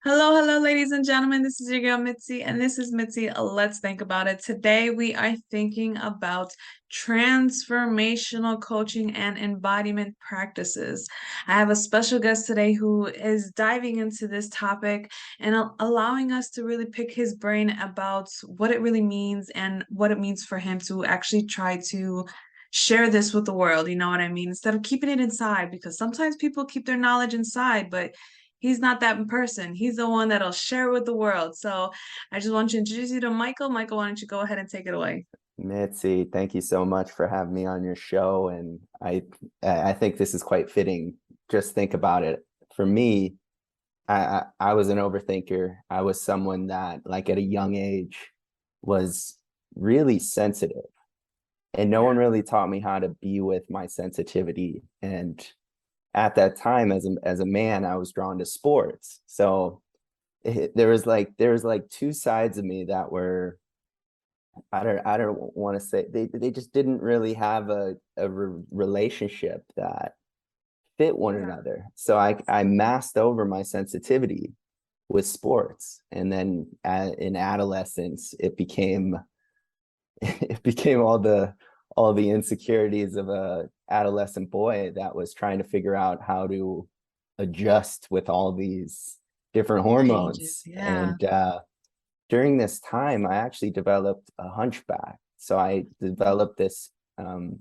Hello, ladies and gentlemen. This is your girl Mitzi, and this is Mitzi. Let's think about it. Today, we are thinking about transformational coaching and embodiment practices. I have a special guest today who is diving into this topic and allowing us to really pick his brain about what it really means and what it means for him to actually try to share this with the world. You know what I mean? Instead of keeping it inside, because sometimes people keep their knowledge inside, but he's not that person. He's the one that'll share with the world. So I just want to introduce you to Michael. Michael, why don't you go ahead and take it away? Mitzi, thank you so much for having me on your show. And I think this is quite fitting. Just think about it. For me, I was an overthinker. I was someone that, like at a young age, was really sensitive. And no one Yeah. really taught me how to be with my sensitivity. And at that time, as a man, I was drawn to sports. So there was like two sides of me that were I don't want to say they just didn't really have a relationship that fit one Yeah. another. So I masked over my sensitivity with sports, and then in adolescence it became it became all the insecurities of a adolescent boy that was trying to figure out how to adjust with all these different Changes. hormones. Yeah. And during this time, I actually developed a hunchback. So I developed this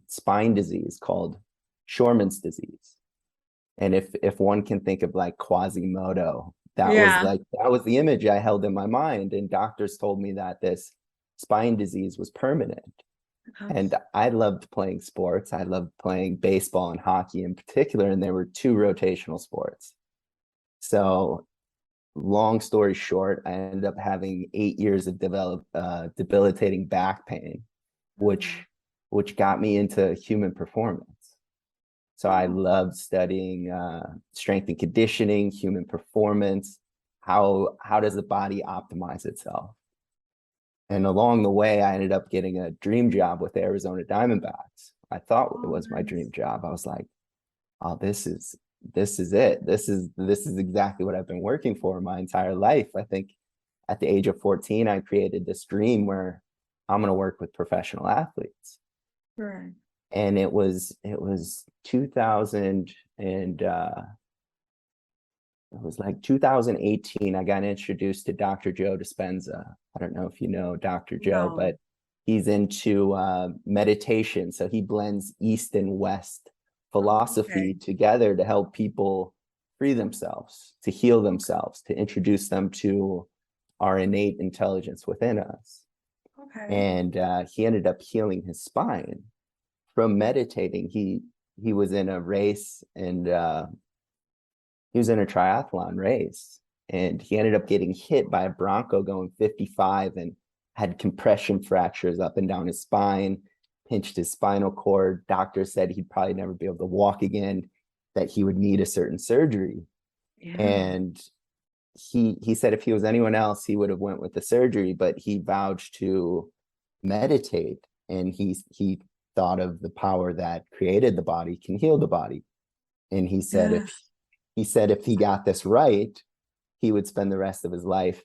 spine disease called Shorman's disease. And if one can think of like Quasimodo, Yeah. that was the image I held in my mind. And doctors told me that this spine disease was permanent. And I loved playing sports. I loved playing baseball and hockey in particular, and there were two rotational sports. So long story short, I ended up having 8 years of debilitating back pain, which Mhm. which got me into human performance. So I Oh, loved studying strength and conditioning, human performance. How does the body optimize itself? And along the way, I ended up getting a dream job with the Arizona Diamondbacks. I thought it oh, was my nice. dream job. I was like, oh, this is it. This is exactly what I've been working for my entire life. I think at the age of 14, I created this dream where I'm going to work with professional athletes. Right. And it was 2000 and it was like 2018. I got introduced to Dr. Joe Dispenza. I don't know if you know Dr. Joe, No. but he's into meditation. So he blends East and West Oh, philosophy okay. together to help people free themselves, to heal Okay. themselves, to introduce them to our innate intelligence within us. Okay. And he ended up healing his spine from meditating. He was in a race, and he was in a triathlon race, and he ended up getting hit by a Bronco going 55 and had compression fractures up and down his spine, pinched his spinal cord. Doctors said he'd probably never be able to walk again, that he would need a certain surgery. Yeah. And he said if he was anyone else, he would have went with the surgery, but he vouched to meditate, and he thought of the power that created the body can heal the body. And Yes. he said if he got this right, he would spend the rest of his life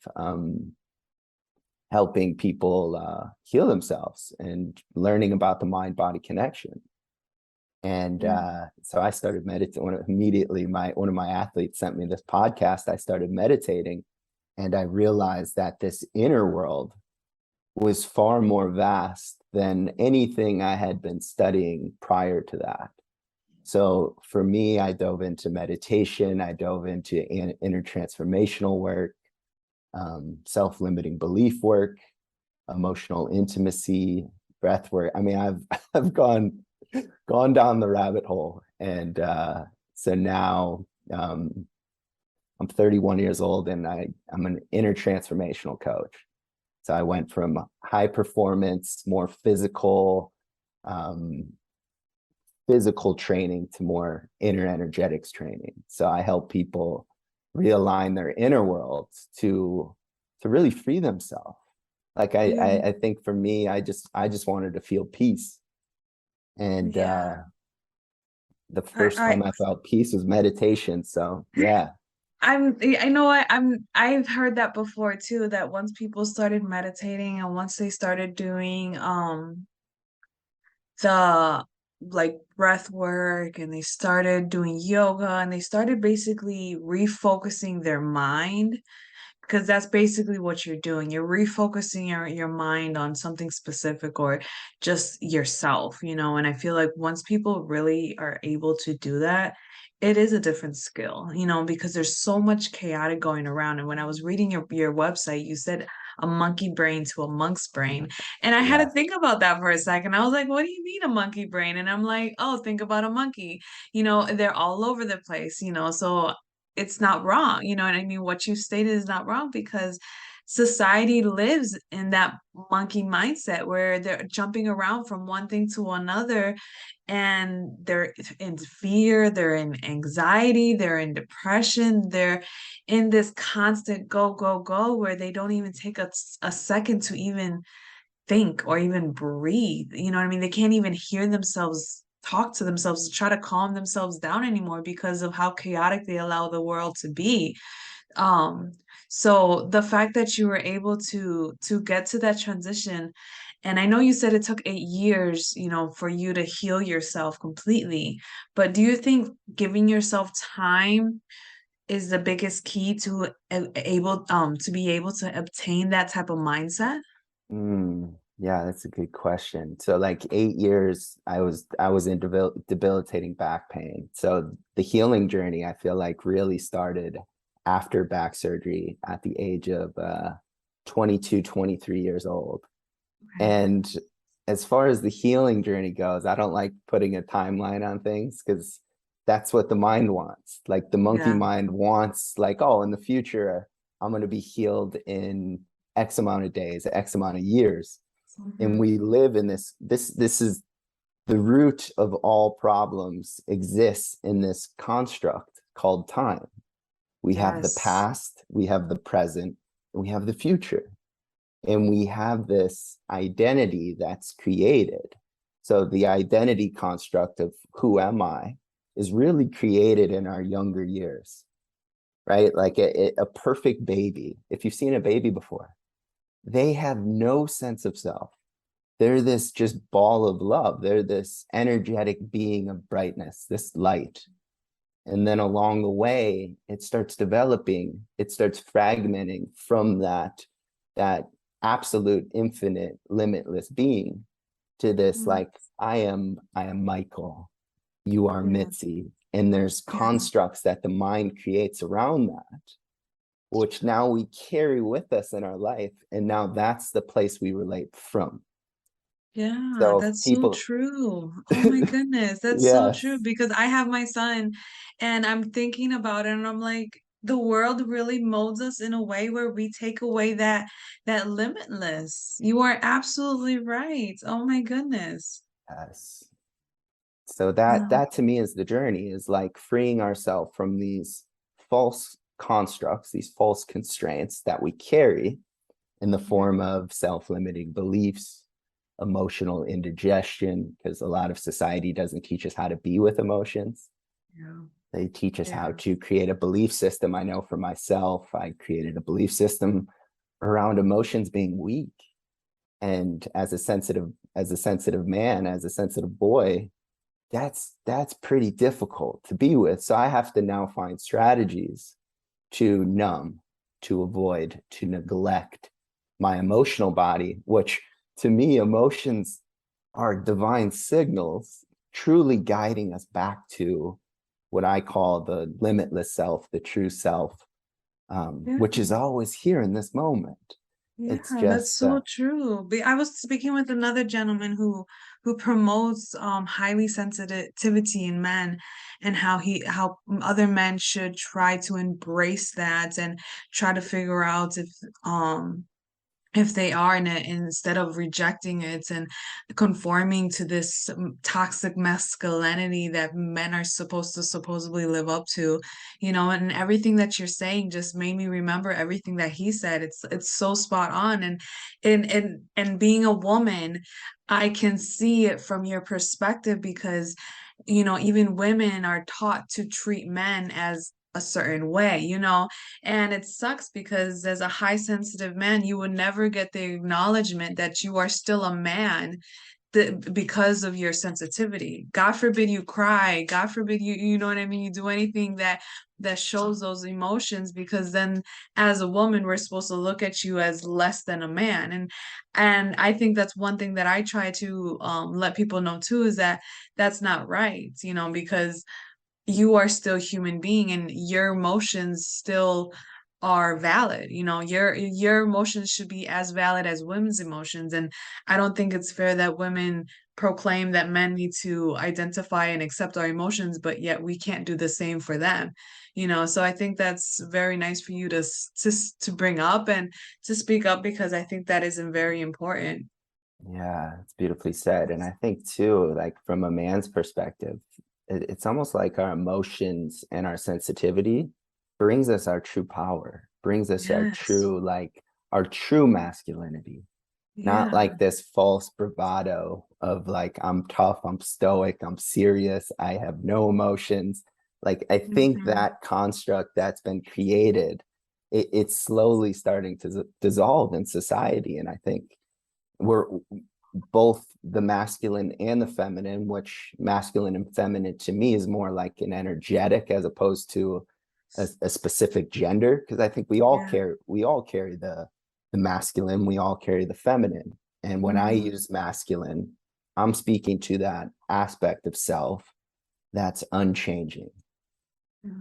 helping people heal themselves and learning about the mind body connection. And Yeah. so I started meditating immediately. One of my athletes sent me this podcast. I started meditating, and I realized that this inner world was far more vast than anything I had been studying prior to that. So for me, I dove into meditation, I dove into inner transformational work, self-limiting belief work, emotional intimacy, breath work. I mean, I've I've gone down the rabbit hole, and so now I'm 31 years old, and I'm an inner transformational coach. So I went from high performance, more um, physical training to more inner energetics training. So I help people realign their inner worlds to really free themselves. Like Yeah. I think for me, I just wanted to feel peace. And Yeah. the I, first I time I felt peace was meditation. So yeah. I know I've heard that before too, that once people started meditating and once they started doing the like breath work and they started doing yoga and they started basically refocusing their mind, because that's basically what you're doing. You're refocusing your mind on something specific or just yourself, and I feel like once people really are able to do that, it is a different skill, because there's so much chaotic going around. And when I was reading your website, you said a monkey brain to a monk's brain. And I had to Yeah. think about that for a second. I was like, what do you mean a monkey brain? And I'm like, oh, think about a monkey. They're all over the place, so it's not wrong. You know what I mean? What you stated is not wrong because society lives in that monkey mindset where they're jumping around from one thing to another, and they're in fear, they're in anxiety, they're in depression, they're in this constant go, go, go where they don't even take a second to even think or even breathe. You know what I mean? They can't even hear themselves talk to themselves to try to calm themselves down anymore because of how chaotic they allow the world to be. Um, so the fact that you were able to get to that transition, and I know you said it took 8 years, for you to heal yourself completely, but do you think giving yourself time is the biggest key to able to be able to obtain that type of mindset? Yeah, that's a good question. So like 8 years, I was in debilitating back pain. So the healing journey, I feel like really started after back surgery at the age of 22, 23 years old. Okay. And as far as the healing journey goes, I don't like putting a timeline on things because that's what the mind wants. Like the monkey Yeah. mind wants, like, oh, in the future, I'm going to be healed in X amount of days, X amount of years. And Mhm. we live in this is the root of all problems exists in this construct called time. We have the Yes. past, we have the present, and we have the future, and we have this identity that's created. So the identity construct of who am I is really created in our younger years, right? Like a perfect baby. If you've seen a baby before, they have no sense of self. They're this just ball of love. They're this energetic being of brightness, this light. And then along the way, it starts developing, it starts fragmenting from that absolute infinite limitless being to this Mm. like I am Michael, you are Yeah. Mitzi, and there's Yeah. constructs that the mind creates around that, which now we carry with us in our life, and now that's the place we relate from. Yeah, So that's so people true. Oh my goodness, that's so true yes. because I have my son and I'm thinking about it and I'm like, the world really molds us in a way where we take away that limitless. You are absolutely right. Oh my goodness. Yes. So that Yeah. that to me is the journey, is like freeing ourselves from these false constructs, these false constraints that we carry in the Yeah. form of self-limiting beliefs, emotional indigestion, because a lot of society doesn't teach us how to be with emotions. Yeah. They teach us how Yeah. to create a belief system. I know for myself, I created a belief system around emotions being weak. And as a sensitive man, as a sensitive boy, that's pretty difficult to be with. So I have to now find strategies to numb, to avoid, to neglect my emotional body, which to me, emotions are divine signals, truly guiding us back to what I call the limitless self, the true self, Yeah. which is always here in this moment. It's Yeah, that's just, so true. I was speaking with another gentleman who promotes highly sensitivity in men and how other men should try to embrace that and try to figure out if they are in it instead of rejecting it and conforming to this toxic masculinity that men are supposed to supposedly live up to, and everything that you're saying just made me remember everything that he said. It's so spot on. And being a woman, I can see it from your perspective because even women are taught to treat men as a certain way, and it sucks because as a high sensitive man, you would never get the acknowledgement that you are still a man because of your sensitivity. God forbid you cry. God forbid you know what I mean? You do anything that shows those emotions, because then as a woman, we're supposed to look at you as less than a man. And I think that's one thing that I try to let people know too, is that that's not right, because you are still a human being and your emotions still are valid. Your emotions should be as valid as women's emotions. And I don't think it's fair that women proclaim that men need to identify and accept our emotions, but yet we can't do the same for them. So I think that's very nice for you to bring up and to speak up, because I think that is very important. Yeah, it's beautifully said. And I think too, like from a man's perspective, it's almost like our emotions and our sensitivity brings us our true power, brings us our Yes. true, like our true masculinity, not Yeah. like this false bravado of like, I'm tough, I'm stoic, I'm serious, I have no emotions. Like, I think Hmm. that construct that's been created, it's slowly starting to dissolve in society. And I think we're both the masculine and the feminine, which masculine and feminine to me is more like an energetic as opposed to a specific gender. Because I think Yeah. we all carry the masculine, we all carry the feminine. And when I Hmm. use masculine, I'm speaking to that aspect of self that's unchanging.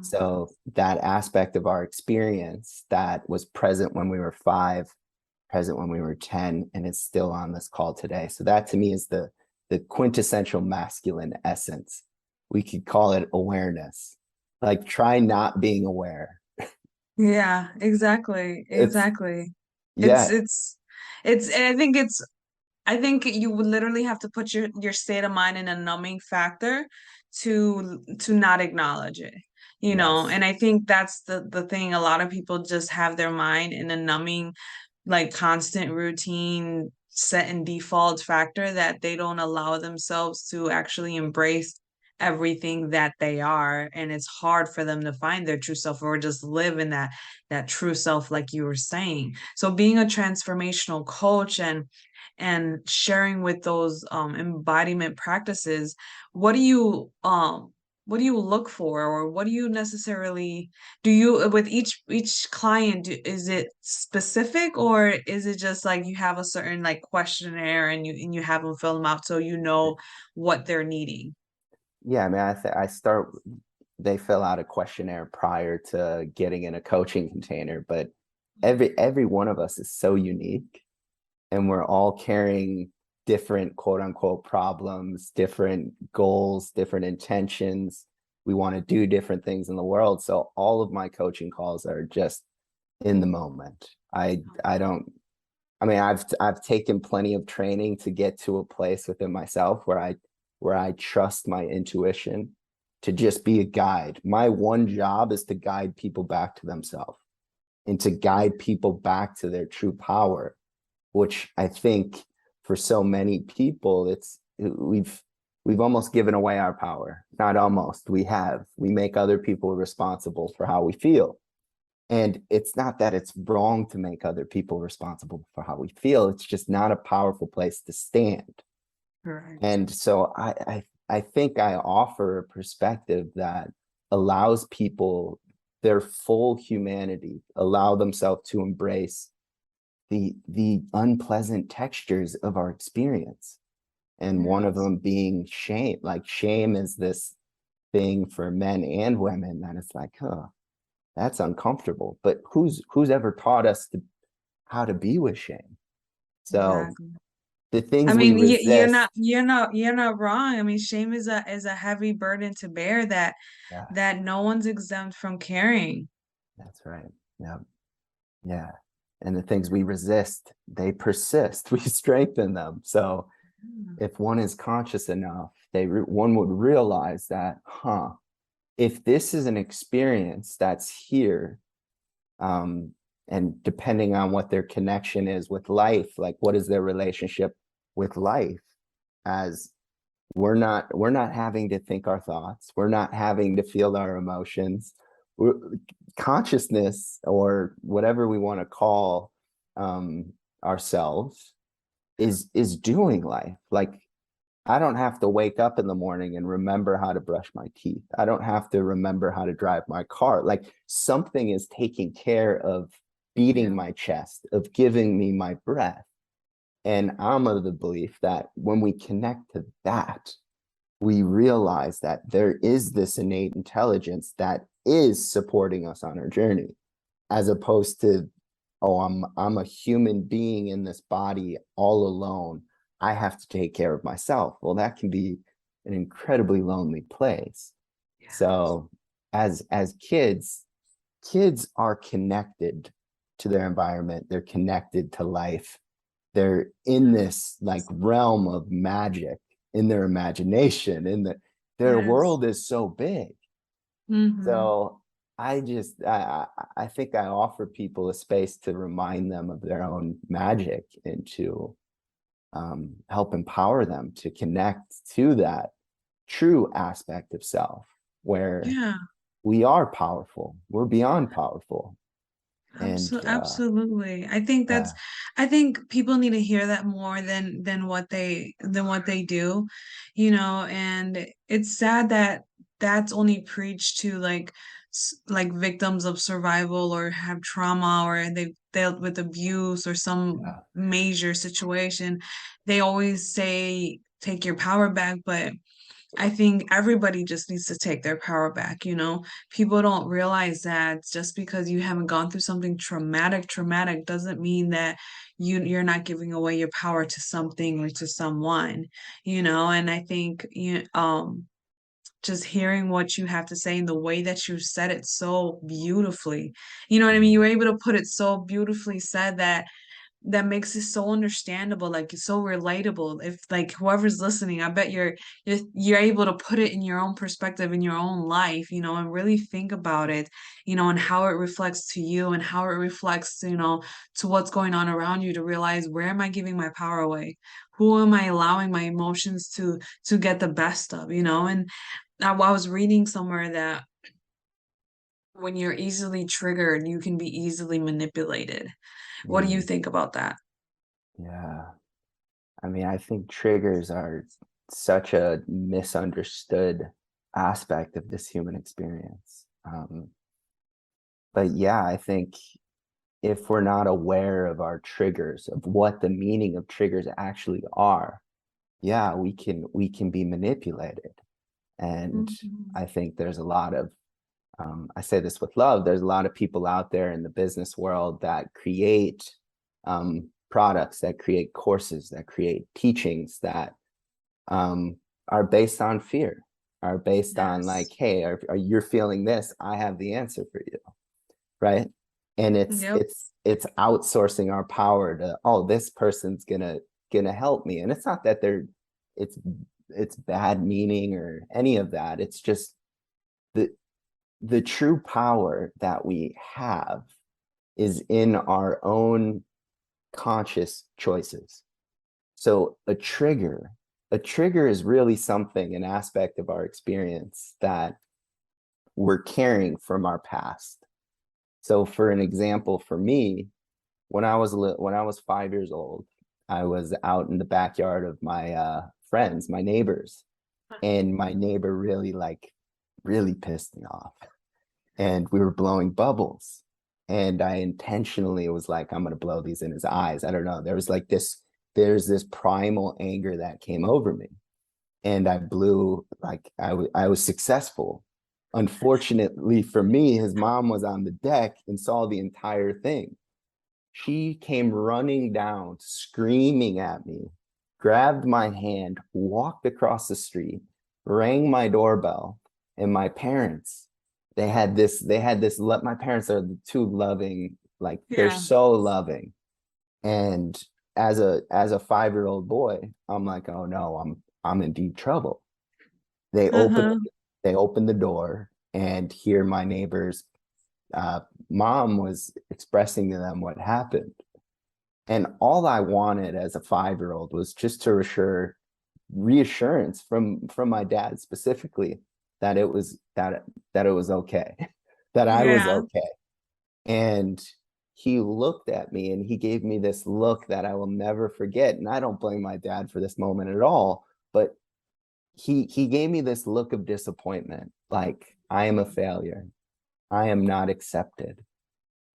So that aspect of our experience that was present when we were 5, present when we were 10, and it's still on this call today. So that to me is the quintessential masculine essence. We could call it awareness. Like try not being aware. Yeah, exactly. It's Exactly. It's yeah, it's and I think you would literally have to put your state of mind in a numbing factor to not acknowledge it. yes. And I think that's the thing. A lot of people just have their mind in a numbing, like constant routine set and default factor, that they don't allow themselves to actually embrace everything that they are, and it's hard for them to find their true self or just live in that true self, like you were saying. So being a transformational coach and sharing with those embodiment practices, what do you look for, or what do you necessarily do you with each client? Is it specific, or is it just like you have a certain like questionnaire and you have them fill them out so you know what they're needing? Yeah, I mean, I start, they fill out a questionnaire prior to getting in a coaching container, but every one of us is so unique and we're all carrying different quote unquote problems, different goals, different intentions. We want to do different things in the world. So all of my coaching calls are just in the moment. I don't I mean I've taken plenty of training to get to a place within myself where I trust my intuition to just be a guide. My one job is to guide people back to themselves and to guide people back to their true power, which I think for so many people, we've almost given away our power. Not almost, we have. We make other people responsible for how we feel. And it's not that it's wrong to make other people responsible for how we feel. It's just not a powerful place to stand. Correct. And so I think I offer a perspective that allows people their full humanity, allow themselves to embrace the unpleasant textures of our experience. And one of Yes. them being shame. Like shame is this thing for men and women that it's like, huh, that's uncomfortable. But who's ever taught us how to be with shame? So Exactly. the I things we mean, you're not resist. wrong. I mean, shame is a heavy burden to bear Yes, that no one's exempt from carrying. that's right. Yeah. Yeah. And the things we resist, they persist. We strengthen them. So if one is conscious enough, one would realize that, huh, if this is an experience that's here, um, and depending on what their connection is with life, like what is their relationship with life, as we're not having to think our thoughts, we're not having to feel our emotions, consciousness, or whatever we want to call ourselves, is doing life. Like, I don't have to wake up in the morning and remember how to brush my teeth. I don't have to remember how to drive my car. Like, something is taking care of beating Yeah. my chest, of giving me my breath. And I'm of the belief that when we connect to that, we realize that there is this innate intelligence that is supporting us on our journey, as opposed to, oh, I'm a human being in this body all alone. I have to take care of myself. Well, that can be an incredibly lonely place. Yes. So as kids are connected to their environment, they're connected to life, they're in this like realm of magic in their imagination, in their Yes. world is so big. Mm-hmm. So I think I offer people a space to remind them of their own magic, and to help empower them to connect to that true aspect of self, where Yeah. we are powerful, we're beyond powerful. And Absolutely. I think yeah, I think people need to hear that more than what they do, you know, and it's sad that that's only preached to like like victims of survival or have trauma or they've dealt with abuse or some yeah, major situation. They always say take your power back, but I think everybody just needs to take their power back, you know? People don't realize that just because you haven't gone through something traumatic doesn't mean that you're not giving away your power to something or to someone, you know? And I think just hearing what you have to say and the way that you said it so beautifully. You know what I mean? You mm, were able to put it so beautifully said that that makes it so understandable, like it's so relatable. If like whoever's listening, I bet you're able to put it in your own perspective in your own life, you know, and really think about it, you know, and how it reflects to you and how it reflects, you know, to what's going on around you to realize where am I giving my power away? Who am I allowing my emotions to get the best of, you know? And I was reading somewhere that when you're easily triggered, you can be easily manipulated. What do you mm, think about that? yeah. I mean, I think triggers are such a misunderstood aspect of this human experience. But yeah, I think if we're not aware of our triggers, of what the meaning of triggers actually are, yeah, we can be manipulated. And Mhm. I think there's a lot of, I say this with love, there's a lot of people out there in the business world that create products, that create courses, that create teachings that um, are based on fear, are based on like, Yes. hey, are you feeling this? I have the answer for you, right? And Yep. it's outsourcing our power to, oh, this person's gonna help me, and it's not that it's it's bad meaning or any of that. It's just the the true power that we have is in our own conscious choices. So a trigger is really something, an aspect of our experience that we're carrying from our past. So for an example, for me, when I was 5 years old, I was out in the backyard of my friends, my neighbors, and my neighbor really pissed me off. And we were blowing bubbles. And I intentionally was like, I'm gonna blow these in his eyes. I don't know. There's this primal anger that came over me. And I blew, like, I was successful. Unfortunately for me, his mom was on the deck and saw the entire thing. She came running down, screaming at me, grabbed my hand, walked across the street, rang my doorbell, and my parents, my parents are the two loving, like they're Yeah. so loving. And as a 5-year old boy, I'm like, oh no, I'm in deep trouble. They open Uh-huh. they open the door, and here my neighbor's mom was expressing to them what happened. And all I wanted as a 5-year old was just to assure reassurance from my dad specifically that it was okay. that I was Yeah. okay. And he looked at me and he gave me this look that I will never forget. And I don't blame my dad for this moment at all, but he gave me this look of disappointment, like I am a failure. I am not accepted.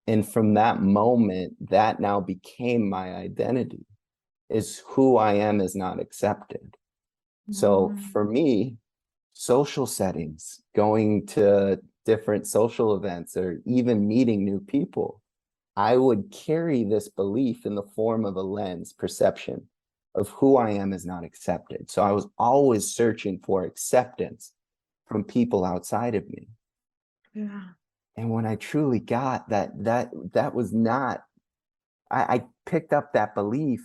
And from that moment, that now became my identity, is who I am is not accepted. So Mm, for me, social settings, going to different social events, or even meeting new people, I would carry this belief in the form of a lens perception of who I am is not accepted. So I was always searching for acceptance from people outside of me. yeah. And when I truly got that was not, I picked up that belief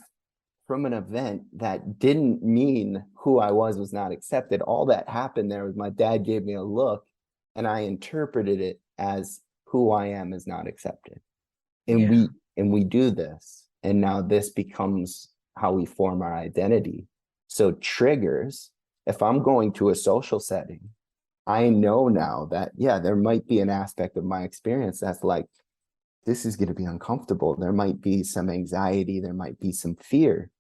from an event that didn't mean who I was not accepted. All that happened there was my dad gave me a look and I interpreted it as who I am is not accepted. And Yeah. we do this. And now this becomes how we form our identity. So triggers, if I'm going to a social setting, I know now that, yeah, there might be an aspect of my experience that's like, this is going to be uncomfortable. There might be some anxiety, there might be some fear.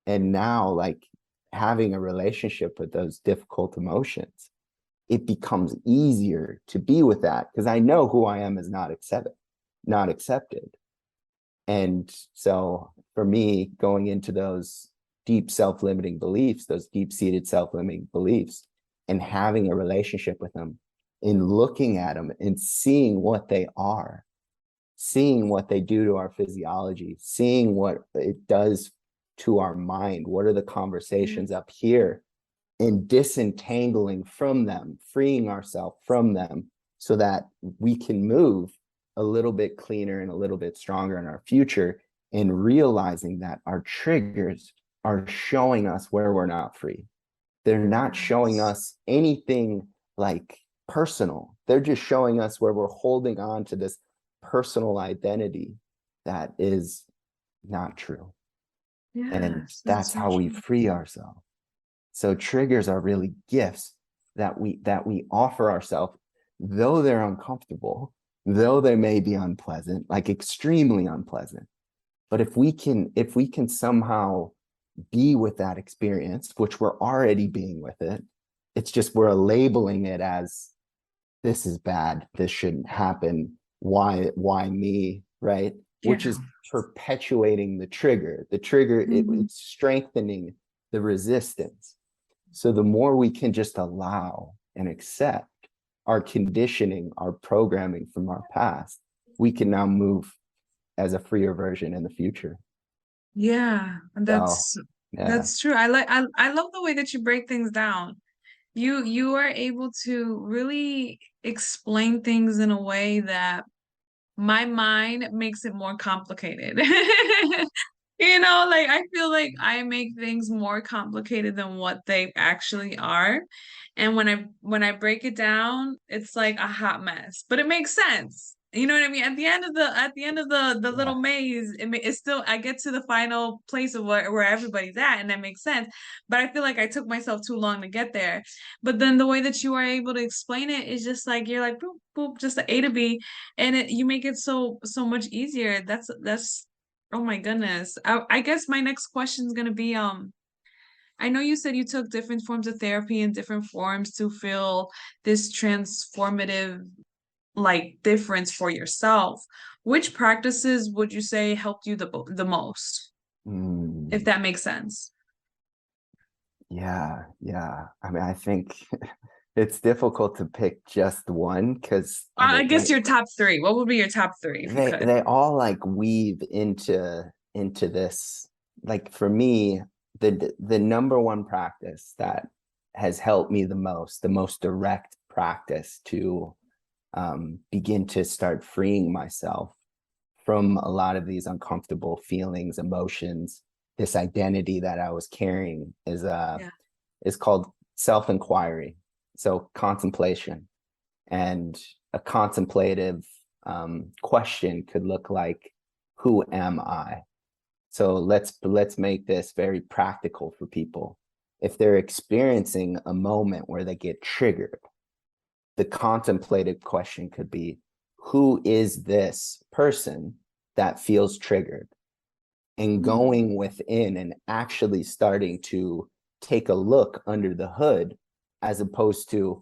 And now, like having a relationship with those difficult emotions, it becomes easier to be with that because I know who I am is not accepted. And so for me, going into those deep self-limiting beliefs, those deep-seated self-limiting beliefs, and having a relationship with them, and looking at them and seeing what they are, seeing what they do to our physiology, seeing what it does to our mind, what are the Yeah. conversations up here, and disentangling from them, freeing ourselves from them so that we can move a little bit cleaner and a little bit stronger in our future, and realizing that our triggers are showing us where we're not free. They're not showing Yes. us anything like personal. They're just showing us where we're holding on to this personal identity that is not true. And Yes, that's that's so how we true. free ourselves. So triggers are really gifts that we offer ourselves, though they're uncomfortable, though they may be unpleasant, like extremely unpleasant. But if we can somehow be with that experience, which we're already being with it, it's just we're labeling it as this is bad, this shouldn't happen, why me, right? Which Yeah. is perpetuating the trigger. The trigger, Mhm. it's strengthening the resistance. So the more we can just allow and accept our conditioning, our programming from our past, we can now move as a freer version in the future. Yeah, So yeah. that's true. I love the way that you break things down. You are able to really explain things in a way that my mind makes it more complicated. Like I feel like I make things more complicated than what they actually are. And when I break it down, it's like a hot mess, but it makes sense. You know what I mean? At the end of the little Yeah. maze, it's still I get to the final place of where everybody's at, and that makes sense. But I feel like I took myself too long to get there. But then the way that you are able to explain it is just like you're like boop boop, just the A to B, and you make it so much easier. That's oh my goodness. I guess my next question is gonna be I know you said you took different forms of therapy and different forms to feel this transformative like difference for yourself. Which practices would you say helped you the most, if Mm, that makes sense? yeah, yeah. I mean, I think it's difficult to pick just one because I guess your top three. What would be your top three if you could? they all like weave into this. Like for me, the number one practice that has helped me the most direct practice to begin to start freeing myself from a lot of these uncomfortable feelings, emotions, this identity that I was carrying Yeah. is called self-inquiry. So contemplation. And a contemplative question could look like, who am I? So let's make this very practical for people. If they're experiencing a moment where they get triggered, the contemplative question could be, who is this person that feels triggered? And Mm. going within and actually starting to take a look under the hood, as opposed to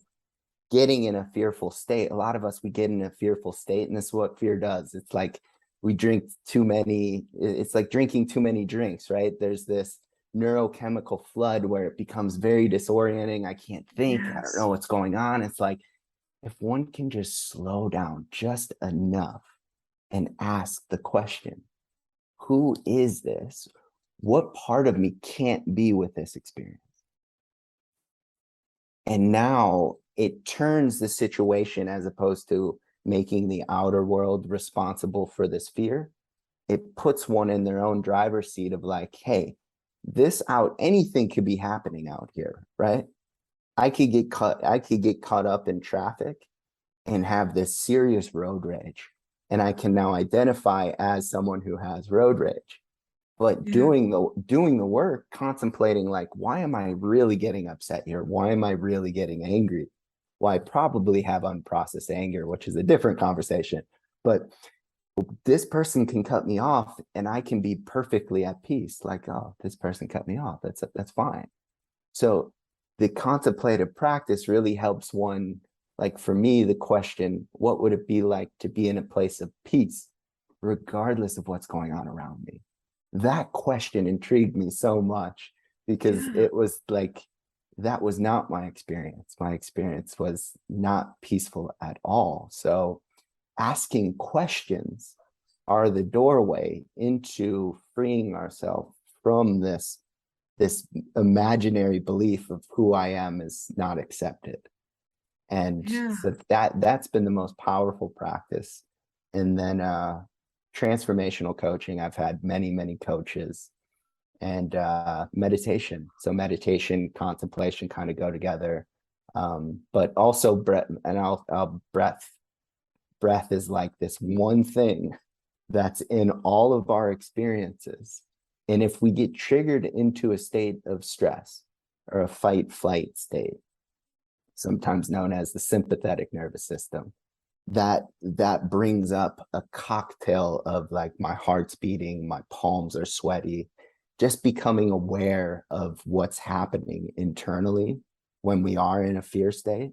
getting in a fearful state. A lot of us, we get in a fearful state, and this is what fear does. It's like we drink too many, it's like drinking too many drinks, right? There's this neurochemical flood where it becomes very disorienting. I can't think, I don't know Yes. what's going on. It's like, if one can just slow down just enough and ask the question, who is this? What part of me can't be with this experience? And now it turns the situation, as opposed to making the outer world responsible for this fear, it puts one in their own driver's seat of like, hey, this out, anything could be happening out here, right? I could get caught up in traffic and have this serious road rage. And I can now identify as someone who has road rage. But Yeah. doing the work, contemplating like, why am I really getting upset here? Why am I really getting angry? Well, I probably have unprocessed anger, which is a different conversation. But this person can cut me off and I can be perfectly at peace. Like, oh, this person cut me off. That's fine. So the contemplative practice really helps one. Like for me, the question, what would it be like to be in a place of peace, regardless of what's going on around me? That question intrigued me so much, because Yeah. it was like, that was not my experience. My experience was not peaceful at all. So asking questions are the doorway into freeing ourselves from this imaginary belief of who I am is not accepted. And Yeah. so that's been the most powerful practice. And then transformational coaching, I've had many coaches, and meditation. So meditation, contemplation kind of go together. But also breath, and I'll breath is like this one thing that's in all of our experiences. And if we get triggered into a state of stress or a fight flight state, sometimes known as the sympathetic nervous system, that brings up a cocktail of like, my heart's beating, my palms are sweaty, just becoming aware of what's happening internally when we are in a fear state.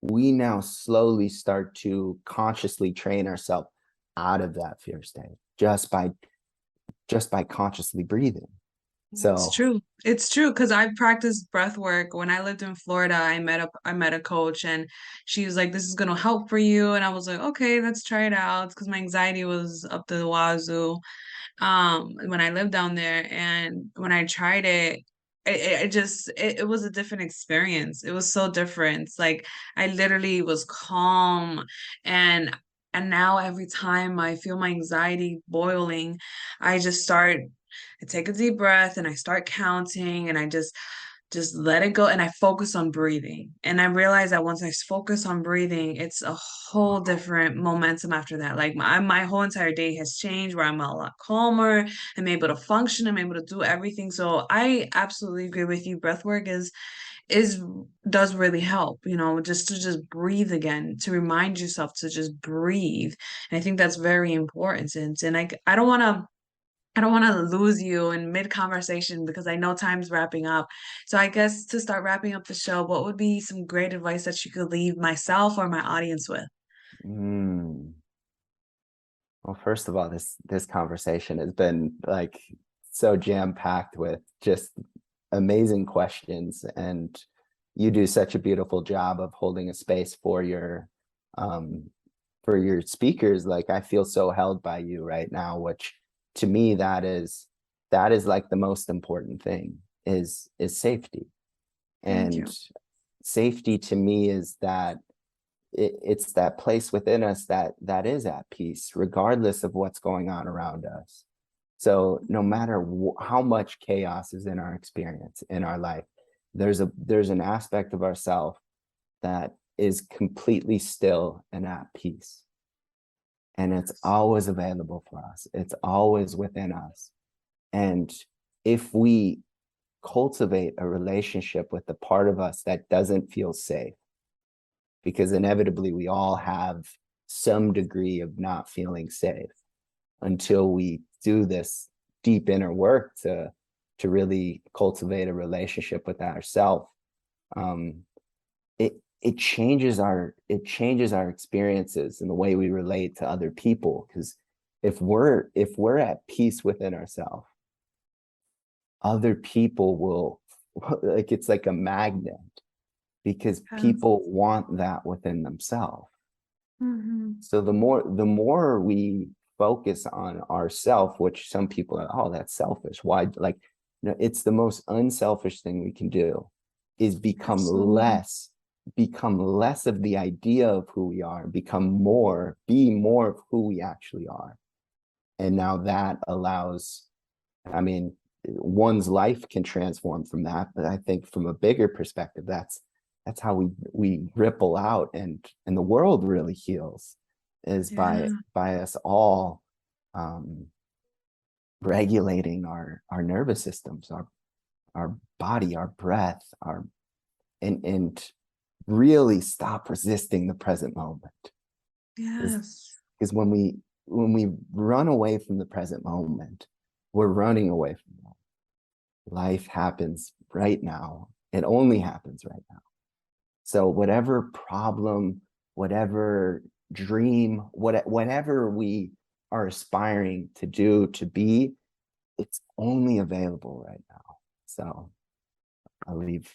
We now slowly start to consciously train ourselves out of that fear state just by consciously breathing. It's So true. It's true because I practiced breath work when I lived in Florida. I met a coach and she was like, "This is gonna help for you," and I was like, "Okay, let's try it out," because my anxiety was up the wazoo when I lived down there, and when I tried it. It was a different experience. It was so different. It's like I literally was calm and and now every time I feel my anxiety boiling, I just start I take a deep breath and I start counting and I just let it go and I focus on breathing. And I realize that once I focus on breathing, it's a whole different momentum after that. Like my whole entire day has changed where I'm a lot calmer. I'm able to function. I'm able to do everything. So I absolutely agree with you. Breath work is does really help, just to just breathe again, to remind yourself to just breathe. And I think that's very important. And I don't want to lose you in mid conversation because I know time's wrapping up. So I guess to start wrapping up the show, what would be some great advice that you could leave myself or my audience with? mm, well, first of all, this conversation has been like so jam-packed with just amazing questions, and you do such a beautiful job of holding a space um for your speakers. Like, I feel so held by you right now, which to me, that is like the most important thing, is safety. Thank And you. safety to me is that it's that place within us that is at peace regardless of what's going on around us. So no matter how much chaos is in our experience in our life, there's an aspect of ourself that is completely still and at peace, and it's always available for us. It's always within us. And if we cultivate a relationship with the part of us that doesn't feel safe, because inevitably we all have some degree of not feeling safe until we do this deep inner work to really cultivate a relationship with ourselves. um, it changes our experiences and the way we relate to other people. Because if we're at peace within ourselves, other people will like, it's like a magnet, because Yes. people want that within themselves. Mhm. So the more we focus on ourself, which some people are, oh, that's selfish. Why? Like, no, it's the most unselfish thing we can do, is Absolutely. become less of the idea of who we are, be more of who we actually are. And now that allows, I mean, one's life can transform from that, but I think from a bigger perspective, that's how we ripple out, and the world really heals, is Yeah. by us all um, regulating our nervous systems, our body, our breath, our and really stop resisting the present moment. Because Yes. when we run away from the present moment, we're running away from life. Life happens right now. It only happens right now. So whatever problem, whatever dream, whatever we are aspiring to do, to be, it's only available right now. So I'll leave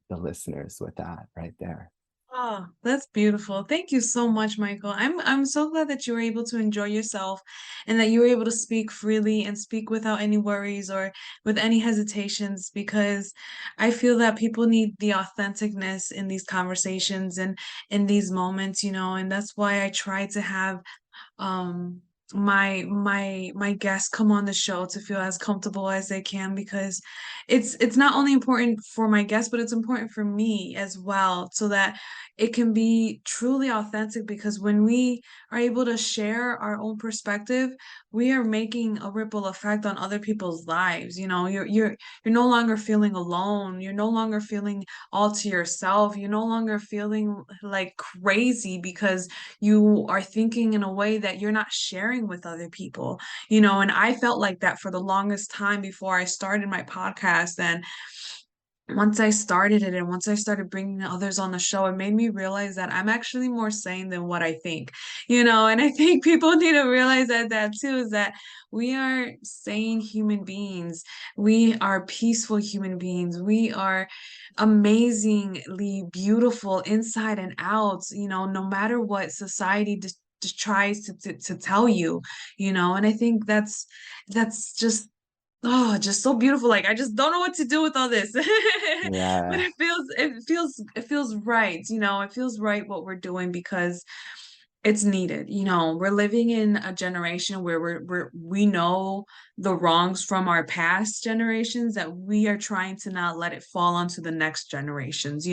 the listeners with that right there. Oh, that's beautiful. Thank you so much, Michael. I'm so glad that you were able to enjoy yourself and that you were able to speak freely and speak without any worries or with any hesitations, because I feel that people need the authenticness in these conversations and in these moments, and that's why I try to have um my guests come on the show to feel as comfortable as they can, because it's not only important for my guests, but it's important for me as well, so that it can be truly authentic. Because when we are able to share our own perspective, we are making a ripple effect on other people's lives. You're no longer feeling alone, you're no longer feeling all to yourself, you're no longer feeling like crazy because you are thinking in a way that you're not sharing with other people, and I felt like that for the longest time before I started my podcast. And once I started it and once I started bringing others on the show, it made me realize that I'm actually more sane than what I think, and I think people need to realize that too, is that we are sane human beings. We are peaceful human beings. We are amazingly beautiful inside and out, no matter what society just tries to tell you, and I think that's just so beautiful. Like, I just don't know what to do with all this. But Yeah. it feels right, it feels right what we're doing, because it's needed. We're living in a generation where we know the wrongs from our past generations, that we are trying to not let it fall onto the next generations,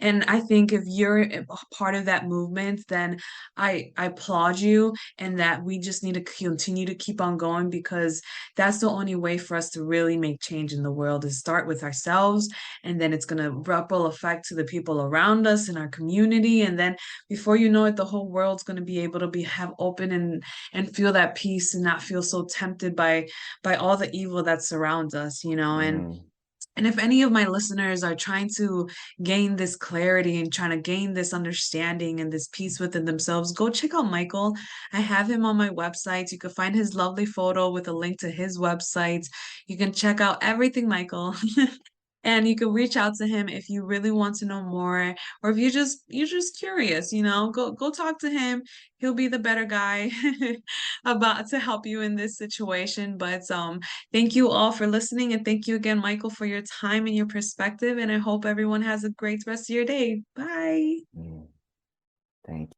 and I think if you're a part of that movement, then I applaud you, and that we just need to continue to keep on going, because that's the only way for us to really make change in the world, is start with ourselves, and then it's going to ripple effect to the people around us in our community, and then before you know it, the whole world's going to be able to have open and feel that peace, and not feel so tempted by all the evil that surrounds us, Mm, and if any of my listeners are trying to gain this clarity and trying to gain this understanding and this peace within themselves, go check out Michael. I have him on my website. You can find his lovely photo with a link to his website. You can check out everything, Michael. And you can reach out to him if you really want to know more, or if you're just curious, go talk to him. He'll be the better guy about to help you in this situation. But thank you all for listening, and thank you again, Michael, for your time and your perspective. And I hope everyone has a great rest of your day. Bye. mm. Thank